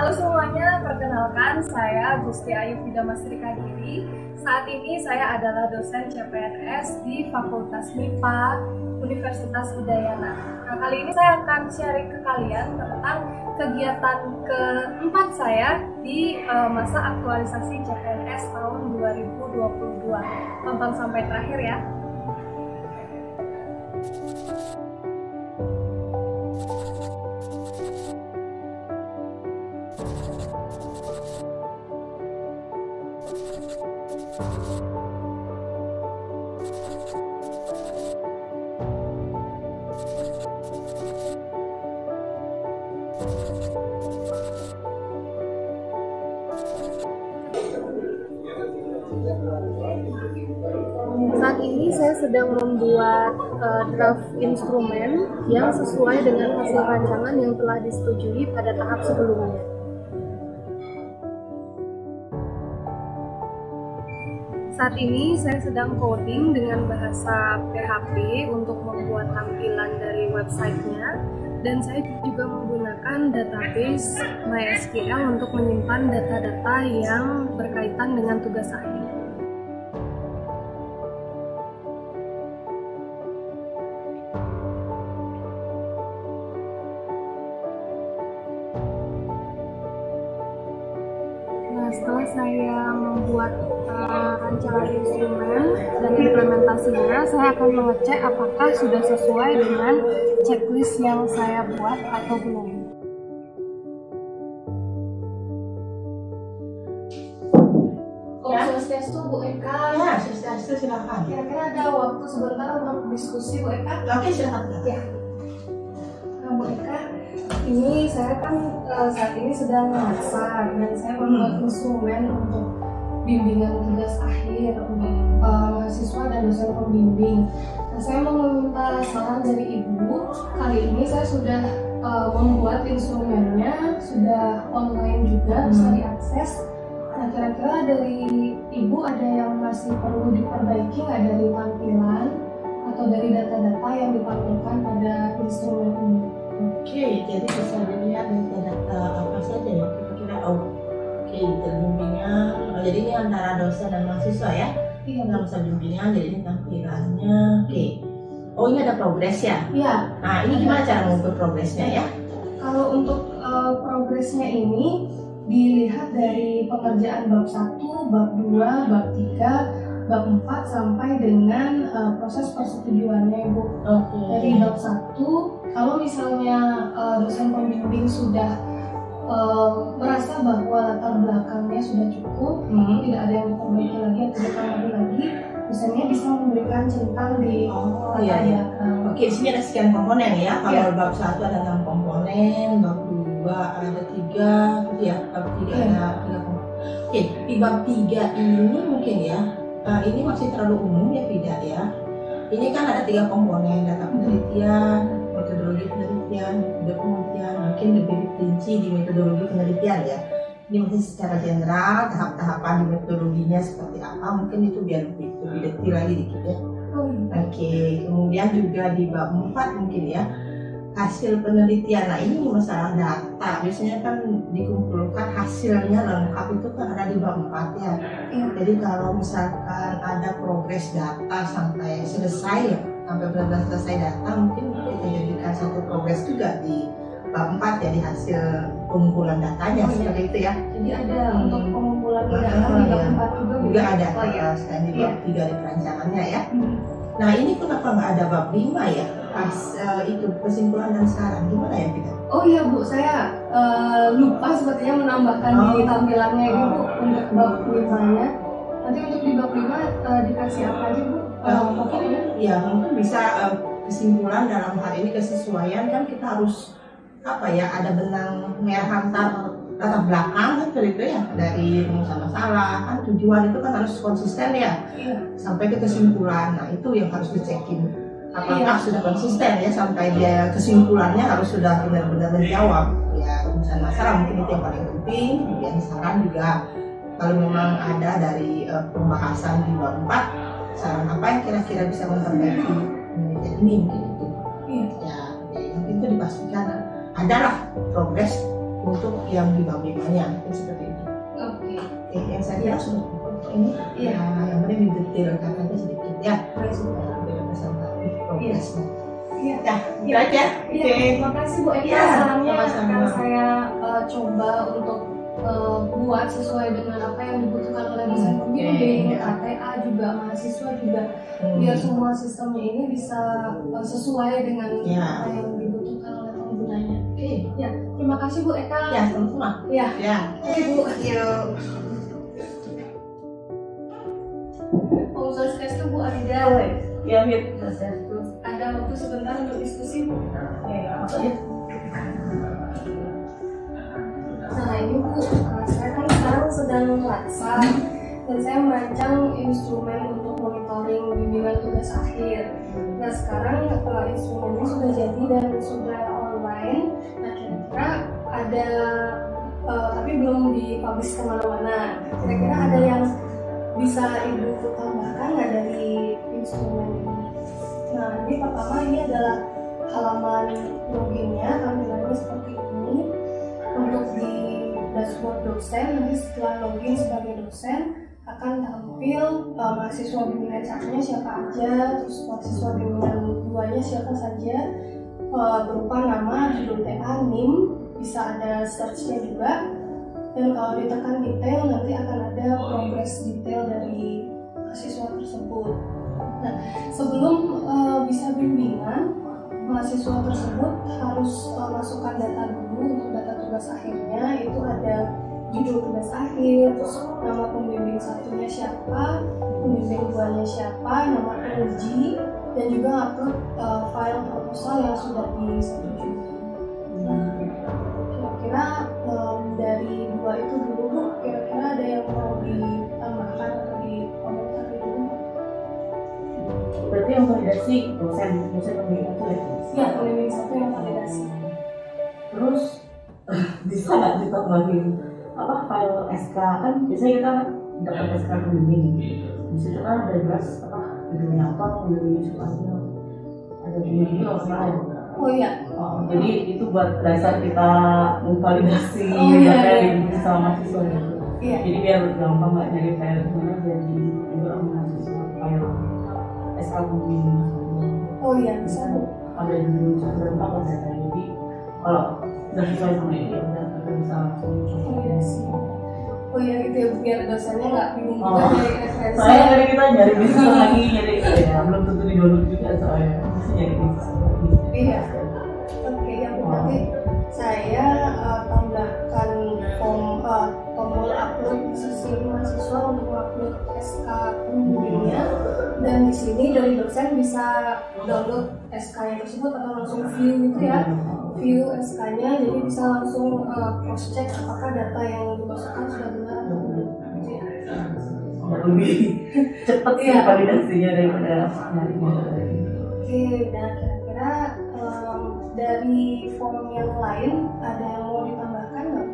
Halo semuanya, perkenalkan saya Gusti Ayu Fida Masri Kadiri. Saat ini saya adalah dosen CPNS di Fakultas MIPA Universitas Udayana. Nah, kali ini saya akan sharing ke kalian tentang kegiatan keempat saya di masa aktualisasi CPNS tahun 2022. Tonton sampai terakhir ya. Saat ini saya sedang membuat draft instrumen yang sesuai dengan hasil rancangan yang telah disetujui pada tahap sebelumnya. Saat ini saya sedang coding dengan bahasa PHP untuk membuat tampilan dari websitenya, dan saya juga menggunakan database MySQL untuk menyimpan data-data yang berkaitan dengan tugas akhir. Setelah saya membuat rancangan instrumen dan implementasinya, saya akan mengecek apakah sudah sesuai dengan checklist yang saya buat atau belum. Swastiastu Bu Eka. Ya, Swastiastu silakan. Kira-kira ada waktu sebentar untuk diskusi Bu Eka? Oke, silakan. Ya. Nah, Bu Eka, ini saya kan saat ini sedang masa dan saya membuat instrumen untuk bimbingan tugas akhir untuk mahasiswa dan dosen pembimbing. Nah, saya mau meminta saran dari Ibu. Kali ini saya sudah membuat instrumennya, sudah online juga bisa diakses. Nah, kira-kira dari Ibu ada yang masih perlu diperbaiki nggak dari tampilan atau dari data-data yang ditampilkan pada instrumen ini? Oke, jadi bisa dilihat data apa saja ya kira-kira. Oke, terbimbingan. Jadi ini antara dosen dan mahasiswa ya. Iya, dalam masa bimbingan, jadi ini tampilannya. Oke. Oh, ini ada progres ya? Iya. Nah, ini gimana cara mengukur progresnya ya? Kalau untuk progresnya ini dilihat dari pengerjaan bab 1, bab 2, bab 3, bab 4 sampai dengan proses persetujuannya Ibu. Oke. Dari bab 1, kalau misalnya dosen pembimbing sudah merasa bahwa latar belakangnya sudah cukup, tidak ada yang diperbaiki lagi atau ditambah lagi, dosennya bisa memberikan centang di latar belakang. Oke, di sini ada sekian komponen ya. Kalau bab 1 ada 6 komponen, bab 2 ada 3, gitu ya. Bab 3 ada 3 komponen. Oke, di bab 3 ini mungkin ya, ini masih terlalu umum ya, tidak ya. Ini kan ada 3 komponen, data penelitian, metodologi penelitian, metode penelitian, mungkin lebih rinci di metodologi penelitian ya. Ini masih secara general, tahap-tahapan di metodologinya seperti apa, mungkin itu biar lebih detail lagi dikit ya. Oke, kemudian juga di bab 4 mungkin ya, hasil penelitian. Nah, ini masalah data, biasanya kan dikumpulkan hasilnya lengkap itu kan ada di bab 4 ya. Jadi kalau misalkan ada progres data sampai selesai ya, sampai benar-benar selesai data, mungkin kita jadikan satu progres juga di bab 4 ya, di hasil pengumpulan datanya seperti itu ya. Jadi ada untuk pengumpulan data di bab 4 juga ada selain di bab 3 di perancangannya ya. Nah, ini kenapa nggak ada bab 5 ya? Pas itu kesimpulan dan saran, gimana ya kita? Oh iya Bu, saya lupa sepertinya menambahkan di tampilannya ini Bu untuk bab 5-nya. Nanti untuk di bab 5 dikasih apa aja Bu? Mungkin ya, mungkin bisa kesimpulan dalam hal ini kesesuaian kan kita harus apa ya, ada benang merah antar latar belakang kan seperti itu ya, dari rumusan masalah kan, tujuan itu kan harus konsisten ya, sampai ke kesimpulan. Nah, itu yang harus dicekin apakah sudah konsisten ya, sampai dia kesimpulannya harus sudah benar-benar menjawab ya rumusan masalah. Mungkin itu yang paling penting. Kemudian saran juga, kalau memang ada dari pembahasan di bab 4, saran apa yang kira-kira bisa memperbaiki penelitian ini, mungkin itu ya, mungkin itu dipastikan adalah progres untuk yang dibandingkannya seperti itu. Oke. Yang saya kira sudah ini yang penting didetailkan aja sedikit ya supaya tidak tersampai progresnya. Iya. Ya, itu aja. Iya, terima kasih Bu Eka. Sarannya akan saya coba untuk buat sesuai dengan apa yang dibutuhkan oleh dosen pembimbing, KTA juga, mahasiswa juga, biar semua sistemnya ini bisa sesuai dengan apa yang dibutuhkan oleh penggunanya. Ya, terima kasih Bu Eka. Ya, sama-sama. Ya. Oke Bu. Yuk. Om Swastiastu Bu Arida. Ya, Swastiastu. Ada waktu sebentar untuk diskusi Bu. Maksudnya? Nah ini Bu, saya kan sekarang sedang laksa dan saya merancang instrumen untuk monitoring bimbingan tugas akhir. Nah sekarang instrumennya sudah jadi dan sudah online. Nah kira-kira ada, tapi belum dipublish kemana-mana. Kira-kira ada yang bisa Ibu tambahkan nggak dari instrumen ini? Nah ini pertama ini adalah halaman loginnya, tampilannya seperti ini. Untuk di dashboard dosen, nanti setelah login sebagai dosen akan tampil mahasiswa bimbingan 1-nya siapa aja, terus mahasiswa bimbingan 2-nya siapa saja, berupa nama, judul TA, NIM, bisa ada search-nya juga. Dan kalau ditekan detail nanti akan ada progres detail dari mahasiswa tersebut. Nah, sebelum bisa bimbingan, mahasiswa tersebut harus masukkan data dulu untuk data tugas akhirnya. Itu ada judul tugas akhir, terus nama pembimbing 1-nya siapa, pembimbing 2-nya siapa, nama LG, dan juga upload file proposal yang sudah disetujui. Nah, kira-kira dari dua itu dulu Bu, kira-kira ada yang mau ditambahkan atau dikomentari dulu? Berarti yang validasi dosen pembimbing itu ya? Ya, pembimbing 1 yang validasi. Terus bisa nggak ditambahin apa file SK, kan biasanya kita dapat SK pembimbing di situ kan ada jelas apa judulnya apa, pembimbingnya sukanya ada pembimbingnya kalau salah ya. Oh iya. Jadi itu buat dasar kita memvalidasi sama mahasiswa gitu. Iya. Jadi biar gampang nggak nyari file mana, jadi juga mahasiswa file SK pembimbing. Oh iya, bisa Bu. Ada judul berapa apa data, jadi kalau udah sesuai sama ini udah bisa langsung validasi. Oh iya gitu ya, biar dosennya nggak bingung juga nyari referensi. Soalnya dari kita nyari bisa lagi, nyari ya belum tentu di download juga soalnya bisa nyari bisa lagi. Iya. Oke ya Bu, nanti saya tambahkan tombol upload di sisi mahasiswa untuk upload SK pembimbingnya, dan di sini dari dosen bisa download SK-nya tersebut atau langsung view gitu ya, view SK-nya, jadi bisa langsung cross check apakah data yang dimasukkan sudah benar atau belum. Lebih cepat sih validasinya daripada nyari-nyari. Oke, dan kira-kira dari form yang lain ada yang mau ditambahkan nggak?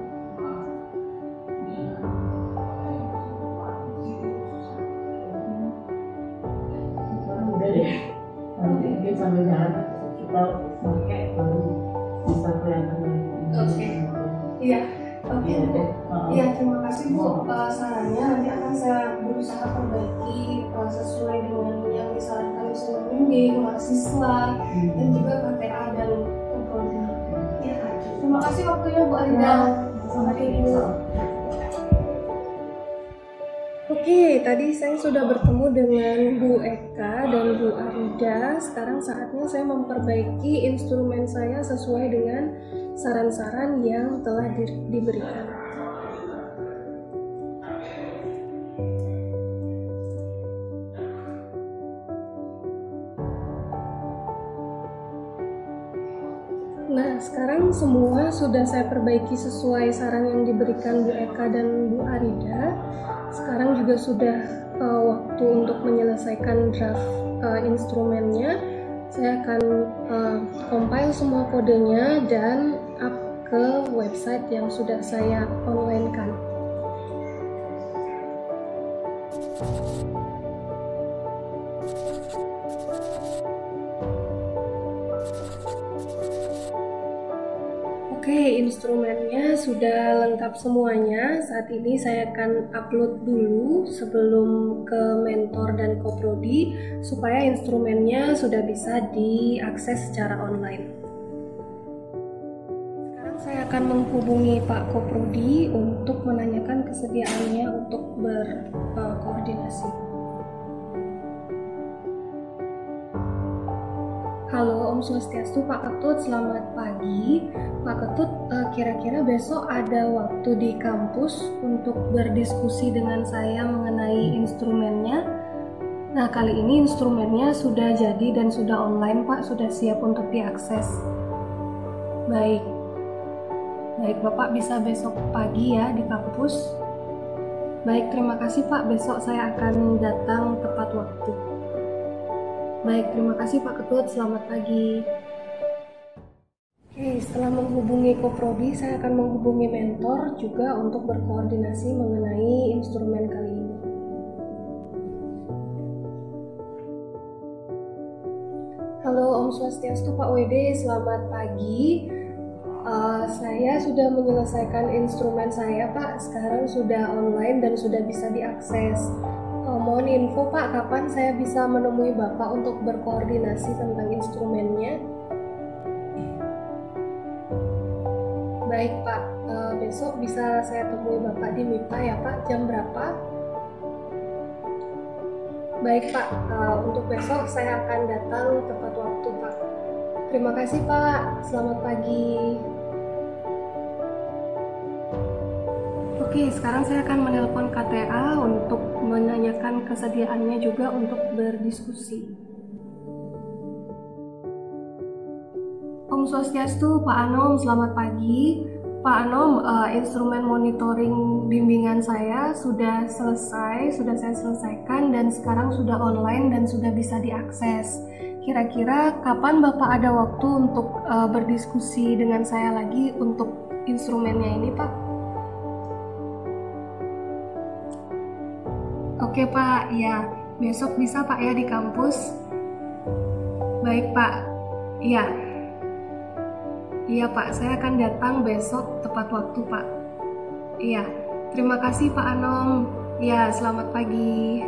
Udah deh, nanti mungkin sambil jalan kita pakai baru bisa kelihatan. Oke. Iya. Oke Bu. Iya, terima kasih Bu sarannya. Nanti akan saya berusaha perbaiki sesuai dengan yang disarankan dosen pembimbing, mahasiswa, dan juga KTA dan prodi. Ya, terima kasih waktunya Bu Arida. Sampai jumpa. Oke, tadi saya sudah bertemu dengan Bu Eka dan Bu Arida. Sekarang saatnya saya memperbaiki instrumen saya sesuai dengan saran-saran yang telah diberikan. Nah, sekarang semua sudah saya perbaiki sesuai saran yang diberikan Bu Eka dan Bu Arida. Sekarang juga sudah waktu untuk menyelesaikan draft instrumennya. Saya akan compile semua kodenya dan up ke website yang sudah saya online-kan. Oke, instrumennya sudah lengkap semuanya. Saat ini saya akan upload dulu sebelum ke mentor dan koprodi supaya instrumennya sudah bisa diakses secara online. Sekarang saya akan menghubungi Pak Koprodi untuk menanyakan kesediaannya untuk berkoordinasi. Halo Om Swastiastu, Pak Ketut, selamat pagi. Pak Ketut, kira-kira besok ada waktu di kampus untuk berdiskusi dengan saya mengenai instrumennya. Nah, kali ini instrumennya sudah jadi dan sudah online, Pak, sudah siap untuk diakses. Baik, Bapak bisa besok pagi ya di kampus. Baik, terima kasih Pak, besok saya akan datang tepat waktu. Baik, terima kasih Pak Ketut, selamat pagi. Oke, setelah menghubungi koprodi, saya akan menghubungi mentor juga untuk berkoordinasi mengenai instrumen kali ini. Halo Om Swastiastu, Pak WD, selamat pagi. Saya sudah menyelesaikan instrumen saya Pak, sekarang sudah online dan sudah bisa diakses. Mohon info Pak, kapan saya bisa menemui Bapak untuk berkoordinasi tentang instrumennya? Baik Pak, besok bisa saya temui Bapak di MIPA ya Pak, jam berapa? Baik Pak, untuk besok saya akan datang tepat waktu Pak. Terima kasih Pak, selamat pagi. Oke, sekarang saya akan menelpon KTA untuk menanyakan kesediaannya juga untuk berdiskusi. Om Swastiastu, Pak Anom, selamat pagi. Pak Anom, instrumen monitoring bimbingan saya sudah selesai, sudah saya selesaikan dan sekarang sudah online dan sudah bisa diakses. Kira-kira kapan Bapak ada waktu untuk berdiskusi dengan saya lagi untuk instrumennya ini, Pak? Oke Pak, ya besok bisa Pak ya di kampus. Baik Pak, iya. Iya Pak, saya akan datang besok tepat waktu Pak. Iya, terima kasih Pak Anom. Ya, selamat pagi.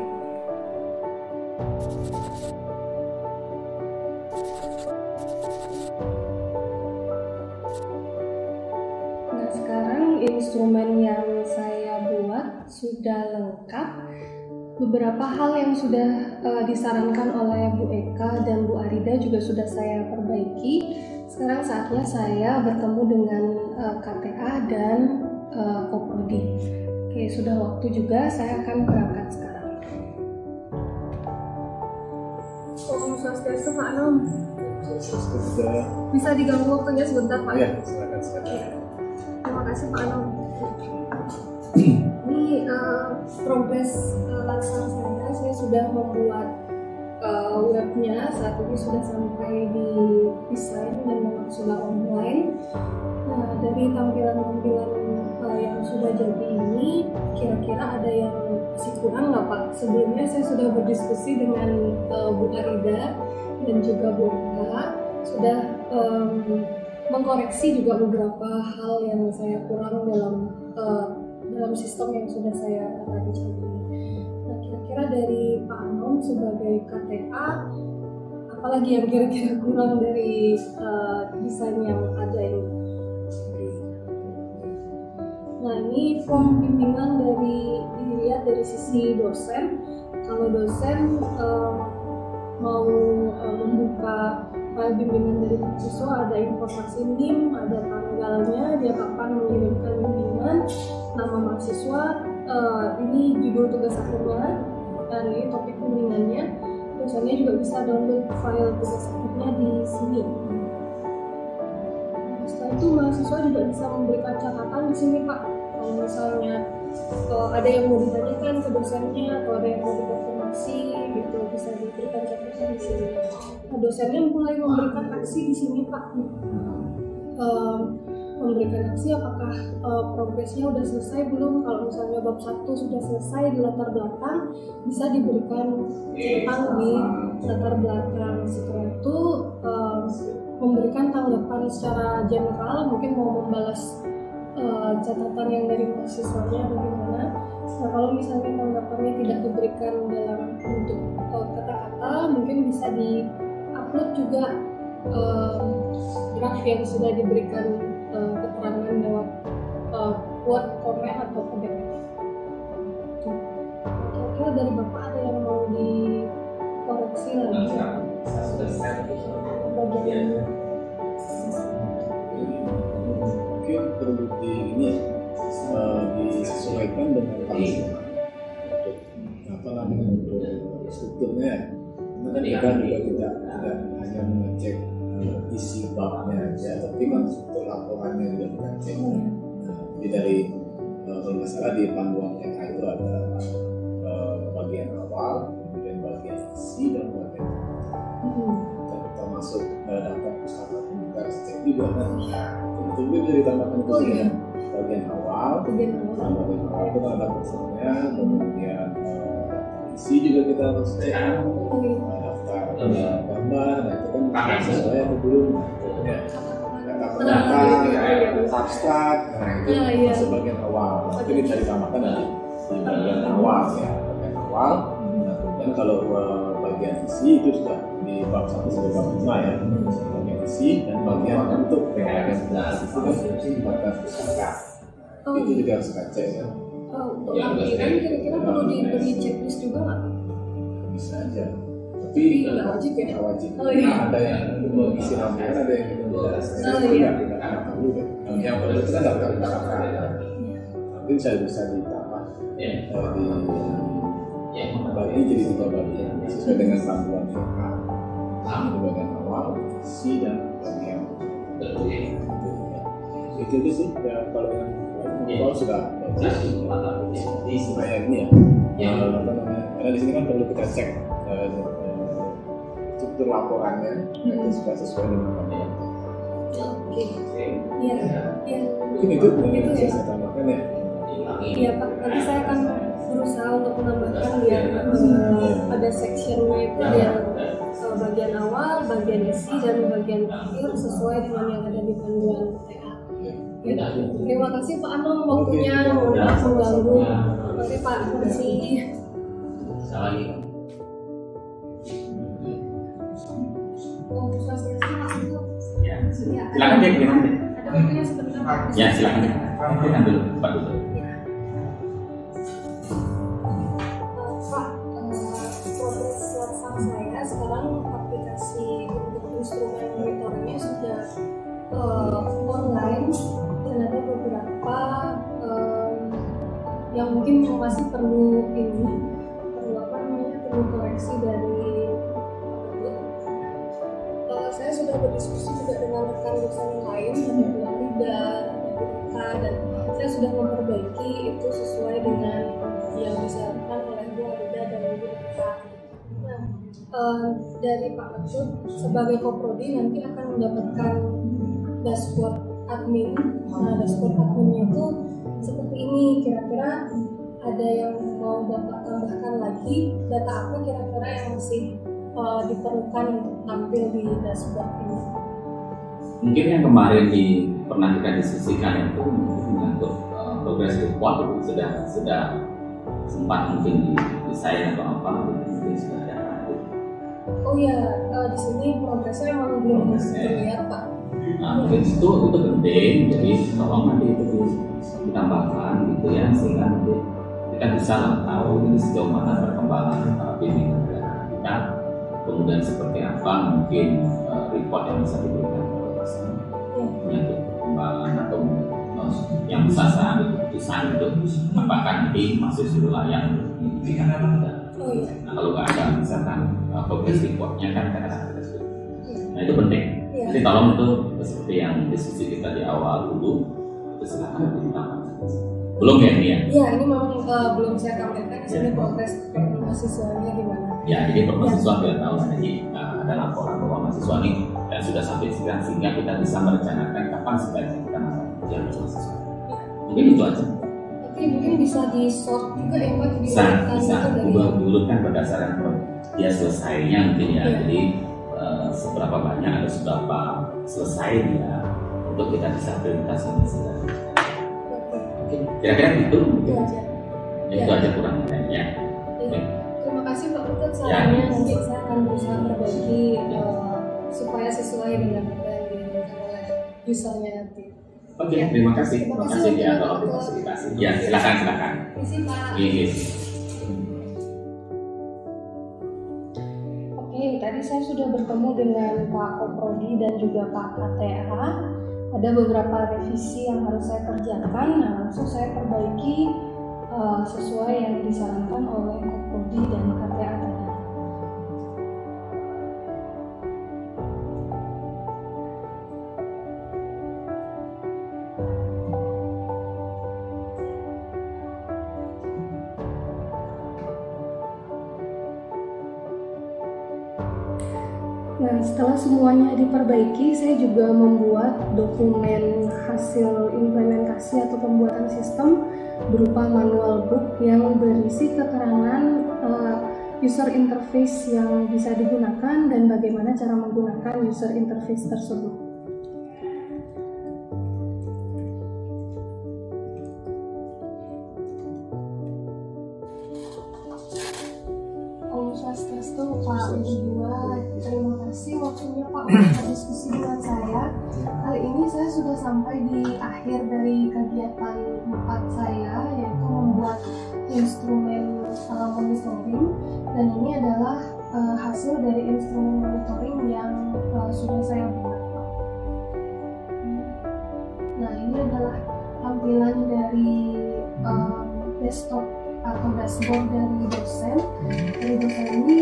Nah, sekarang instrumen yang saya buat sudah lengkap. Beberapa hal yang sudah disarankan oleh Bu Eka dan Bu Arida juga sudah saya perbaiki. Sekarang saatnya saya bertemu dengan KTA dan koprodi. Oke, sudah waktu juga, saya akan berangkat sekarang. Om Swastiastu, Pak Anom. Bisa diganggu waktunya sebentar Pak? Iya, silakan. Terima kasih Pak Anom. Ini progres laksana saya sudah membuat webnya, saat ini sudah sampai di desain dan memang sudah online. Nah, dari tampilan-tampilan yang sudah jadi ini, kira-kira ada yang masih kurang nggak Pak? Sebelumnya saya sudah berdiskusi dengan Bu Arida dan juga Bu Eka, sudah mengkoreksi juga beberapa hal yang saya kurang dalam sistem yang sudah saya tadi cantumkan. Nah, kira-kira dari Pak Anom sebagai KTA, apalagi yang kira-kira kurang dari desain yang ada ini? Nah, ini form bimbingan dilihat dari sisi dosen. Kalau dosen mau membuka file bimbingan dari mahasiswa, ada informasi NIM, ada tanggalnya, dia kapan mengirimkan bimbingan, nama mahasiswa, ini judul tugas akhirnya, dan ini topik bimbingannya. Dosennya juga bisa download file tugas akhirnya di sini. Setelah itu mahasiswa juga bisa memberikan catatan di sini Pak. Kalau misalnya ada yang mau ditanyakan ke dosennya atau ada yang mau dikonfirmasi gitu, bisa diberikan catatan di sini. Nah, dosennya mulai memberikan aksi di sini Pak. Memberikan aksi apakah progresnya sudah selesai belum. Kalau misalnya bab 1 sudah selesai di latar belakang, bisa diberikan catatan di latar belakang. Setelah itu memberikan tanggapan secara general, mungkin mau membalas catatan yang dari mahasiswanya bagaimana. Nah, kalau misalnya tanggapannya tidak diberikan dalam bentuk kata-kata, mungkin bisa di-upload juga draft yang sudah diberikan keterangan lewat Word, comment, atau PDF. Kira-kira dari Bapak ada yang mau dikoreksi lagi? Bagian mungkin perlu disesuaikan dengan untuk strukturnya. Karena kan kita juga tidak hanya mengecek isi babnya aja, tapi kan struktur laporannya juga kita cek. Jadi dari kalau nggak salah di panduan TK itu ada bagian awal, kemudian bagian isi dan bagian termasuk daftar pustaka kita cek juga kan. Itu bisa ditambahkan ke sini bagian awal itu ada kursornya, kemudian isi juga kita harus cek daftar gambar, nah itu kan sesuai atau belum, kata pendapat, abstrak, nah itu masuk bagian awal. Itu bisa ditambahkan di bagian awal ya, bagian awal. Dan kalau bagian isi itu sudah di bab 1 sampai bab 5 ya, bagian isi dan bagian bentuk bagian itu kan daftar pustaka. Itu juga harus kita cek ya. Kira-kira perlu diberi checklist juga nggak? Bisa aja, tapi nggak wajib ya? Nggak wajib. Iya. Ada yang mengisi lampiran, ada yang tidak. Tidak perlu deh. Yang perlu itu kan daftar pustaka. Tapi bisa ditambah bagi jadi 3 bagian sesuai dengan panduan TK. Di bagian awal, isi dan bagian itu sih ya. Kalau yang awal sudah supaya ini ya, karena di sini kan perlu kita cek struktur laporannya itu sudah sesuai dengan panduan. Oke, iya. Mungkin itu yang bisa saya tambahkan ya. Iya Pak, nanti saya akan berusaha untuk menambahkan biar pada sectionnya itu yang bagian awal, bagian isi, dan bagian akhir sesuai dengan yang ada di panduan TA. Ya. Terima kasih Pak Anom waktunya, mohon maaf mengganggu. Oke Pak, terima kasih. Silakan deh, gimana? Ada waktunya sebentar Pak. Ya silakan deh. Kita dulu, Pak dulu. Progres WhatsApp saya sekarang aplikasi untuk instrumen monitoringnya sudah online, dan ada beberapa yang mungkin masih perlu perlu koreksi dari saya sudah berdiskusi juga dengan rekan dosen yang lain, ada Bu Arida, ada Bu Eka, dan saya sudah memperbaiki itu sesuai dengan yang disarankan oleh Bu Arida dan Bu Eka. Dari Pak Ketut sebagai Koprodi nanti akan mendapatkan dashboard admin. Nah, dashboard adminnya itu seperti ini. Kira-kira ada yang mau Bapak tambahkan lagi? Data apa kira-kira yang masih diperlukan untuk tampil di dashboard ini? Mungkin yang kemarin pernah kita diskusikan itu menyangkut progress report itu sudah sempat mungkin desain atau apa mungkin sudah ada. Oh ya, di sini progresnya memang belum terlihat Pak. Nah, mungkin itu penting, jadi tolong nanti itu ditambahkan gitu ya, sehingga nanti kita bisa tahu ini sejauh mana perkembangan bimbingan kita, kemudian seperti apa mungkin report yang bisa diberikan menyangkut perkembangan atau yang bisa saya ambil keputusan untuk apakah nanti masuk sudah layak untuk diberikan atau tidak. Nah, kalau nggak ada misalkan progress reportnya kan kadang-kadang kita sulit. Nah itu penting. Jadi tolong itu seperti yang diskusi kita di awal dulu, itu silakan ditambah. Belum ya ini ya? Iya, ini memang belum saya tampilkan di sini progres mahasiswanya gimana. Ya, jadi mahasiswa biar tahu nanti ada laporan bahwa mahasiswa ini dan sudah sampai sekarang sehingga kita bisa merencanakan kapan sebaiknya kita masuk ujian mahasiswa. Mungkin itu aja. Tapi mungkin bisa di sort juga ya Pak? Bisa diurutkan berdasarkan dia selesainya mungkin ya. Jadi seberapa banyak ada seberapa selesai ya untuk kita bisa implementasikan segala. Oke, kira-kira gitu. Itu aja kurang lebihnya. Terima kasih Pak Putut, Ya. sarannya nanti saya akan berusaha berbagi supaya sesuai dengan apa yang diinginkan oleh usernya nanti. Oke, Ya. terima kasih. Terima Terima kasih kasih ya untuk untuk waktu. fasilitasi. Ya, silakan. Terima kasih Pak. Iya. Oke, tadi saya sudah bertemu dengan Pak Koprodi dan juga Pak KTA. Ada beberapa revisi yang harus saya kerjakan. Nah, langsung saya perbaiki sesuai yang disarankan oleh Koprodi dan KTA tadi. Nah, setelah semuanya diperbaiki, saya juga membuat dokumen hasil implementasi atau pembuatan sistem berupa manual book yang berisi keterangan user interface yang bisa digunakan dan bagaimana cara menggunakan user interface tersebut. Om Swastiastu, Pak Berdua. Terima kasih waktunya Pak untuk diskusi dengan saya. Kali ini saya sudah sampai di akhir dari kegiatan 4 saya, yaitu membuat instrumen monitoring, dan ini adalah hasil dari instrumen monitoring yang sudah saya buat. Nah, ini adalah tampilan dari desktop atau dashboard dari dosen. Dari dosen ini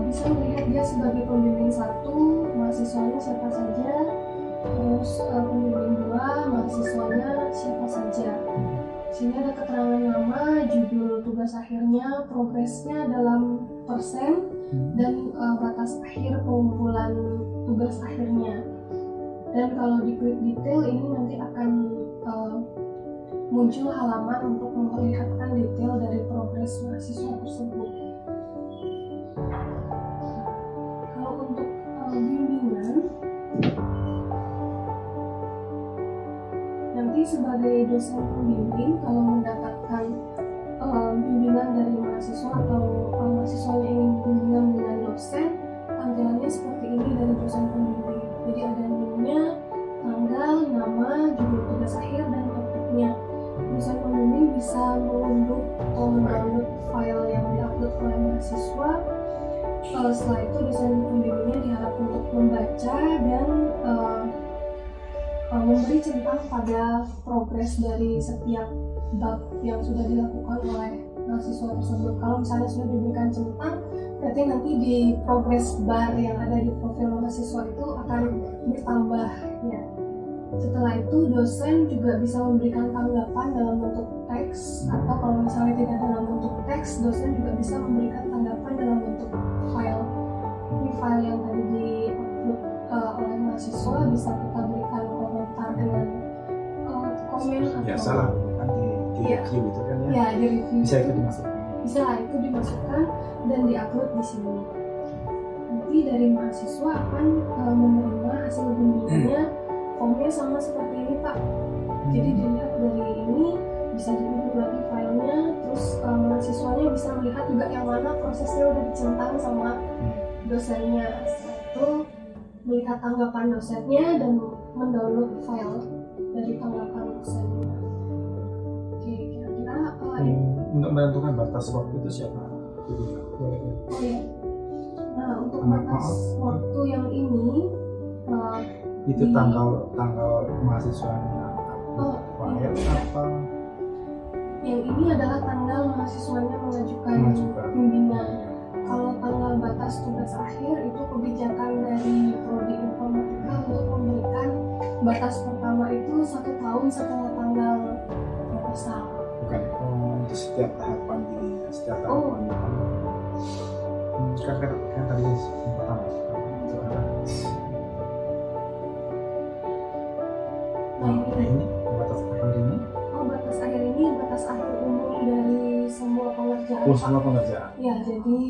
bisa melihat dia sebagai pembimbing 1, mahasiswanya siapa saja, terus pembimbing 2, mahasiswanya siapa saja. Sini ada keterangan nama, judul tugas akhirnya, progresnya dalam persen, dan batas akhir pengumpulan tugas akhirnya. Dan kalau diklik detail ini nanti akan muncul halaman untuk memperlihatkan detail dari progres mahasiswa tersebut. Kalau untuk bimbingan, nanti sebagai dosen pembimbing, kalau mendapatkan bimbingan dari mahasiswa atau mahasiswanya ingin bimbingan dengan dosen, tampilannya seperti ini dari dosen pembimbing. Jadi ada nimnya, tanggal, nama, judul tugas akhir, dan topiknya. Dosen pembimbing bisa mengunduh atau mendownload file yang diupload oleh mahasiswa. Setelah itu dosen pembimbingnya diharap untuk membaca dan memberi centang pada progres dari setiap bab yang sudah dilakukan oleh mahasiswa tersebut. Kalau misalnya sudah diberikan centang, berarti nanti di progress bar yang ada di profil mahasiswa itu akan bertambah ya. Setelah itu dosen juga bisa memberikan tanggapan dalam bentuk teks, atau kalau misalnya tidak dalam bentuk teks, dosen juga bisa memberikan tanggapan dalam bentuk file. Ini file yang tadi di-upload oleh mahasiswa, bisa kita berikan komentar dengan komen atau biasa lah kan di review gitu kan ya. Ya, di review. Bisa itu dimasukkan. Bisa itu dimasukkan dan di-upload di sini. Nanti dari mahasiswa akan menerima hasil bimbingannya. Formnya sama seperti ini Pak. Jadi dilihat dari ini, bisa diunduh lagi filenya, terus mahasiswanya bisa melihat juga yang mana prosesnya udah dicentang sama dosennya. Setelah itu melihat tanggapan dosennya dan mendownload file dari tanggapan dosennya. Oke, kira-kira apa ini? Untuk menentukan batas waktu itu siapa? Oh ya. Nah, untuk batas waktu yang ini itu tanggal mahasiswanya file apa? Yang ini adalah tanggal mahasiswanya mengajukan bimbingan. Kalau tanggal batas tugas akhir itu kebijakan dari Prodi Informatika untuk memberikan batas pertama itu 1 tahun setelah tanggal proposal. Bukan, itu setiap tahapan kan tadi yang pertama itu ada. Ini batas akhir ini. Oh, batas akhir ini batas akhir umum dari semua pengerjaan. Oh, semua pengerjaan. Ya, jadi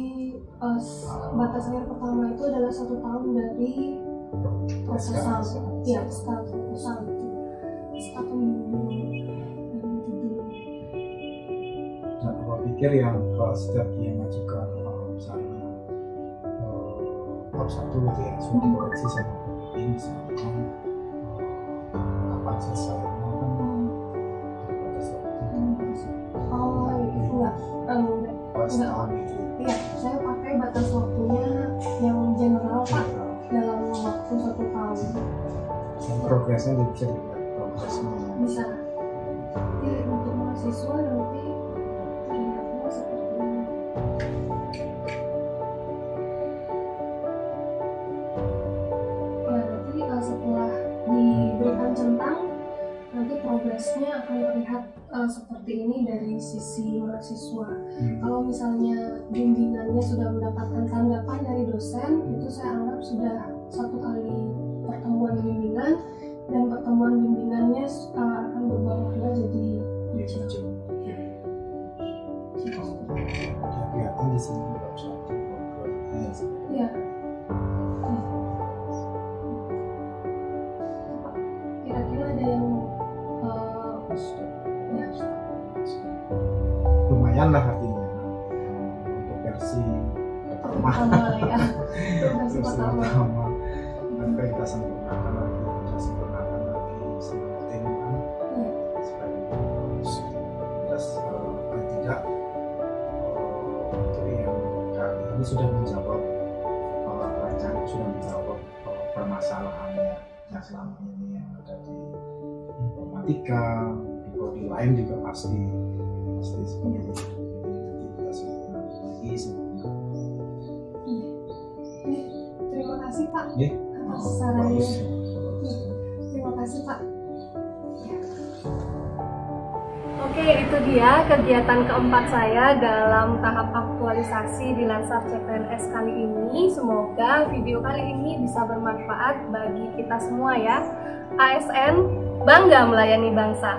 batas akhir pertama itu adalah 1 tahun dari proposal, ya SK proposal itu, SK pembimbing. Nah, apa pikir yang kalau setiap dia mengajukan misalnya bab 1 gitu ya, sudah dikoreksi sama ini misalnya kapan selesainya kan batas waktu. Oh enggak, Setahun gitu. iya saya pakai batas waktunya yang general Pak, dalam waktu 1 tahun. Dan progresnya bisa dilihat progresnya. Bisa. Jadi untuk mahasiswa nanti terlihatnya seperti ini. Ya nanti setelah diberikan centang, nanti progresnya akan terlihat seperti ini dari sisi mahasiswa. Kalau misalnya bimbingannya sudah mendapatkan tanggapan dari dosen, itu saya anggap sudah 1 kali pertemuan bimbingan, dan pertemuan bimbingannya akan berubah makna jadi Jujur. Ya, kelihatan di sini bab 1 progresnya. ya. Kira-kira ada yang ya. Lumayan lah artinya untuk versi pertama. Ya. Versi pertama. Maka kita sempurnakan lagi, kita sempurnakan lagi semua tema supaya jelas dan tidak untuk yang kali ini sudah menjawab rancangan, sudah menjawab permasalahannya yang selama ini yang ada di informatika, di prodi lain juga pasti seperti itu. Jadi kita sempurnakan lagi semuanya. Terima kasih Pak atas Oh, sarannya. bagus. Terima kasih Pak. Oke, itu dia kegiatan keempat saya dalam tahap aktualisasi di Lansar CPNS kali ini. Semoga video kali ini bisa bermanfaat bagi kita semua ya. ASN bangga melayani bangsa.